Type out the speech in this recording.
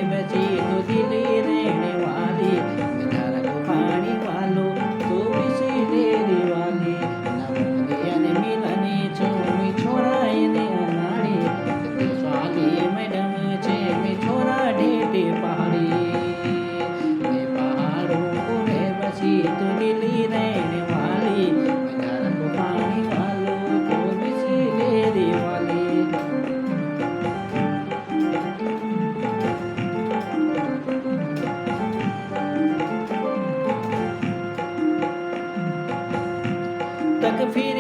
बची तू दिली रहने वाली, मेरा को पानी वालो तू बिसी डेरी वाली, नवलियन मिलने छोमी छोराए ने अनाड़ी, दिल वाली मैडम छे मी छोरा ढेटे पहाड़ी, मैं पहाड़ों में बसी तू दिली रहने वाली, मेरा को पानी वालो तू बिसी डेरी वाली। तक फिर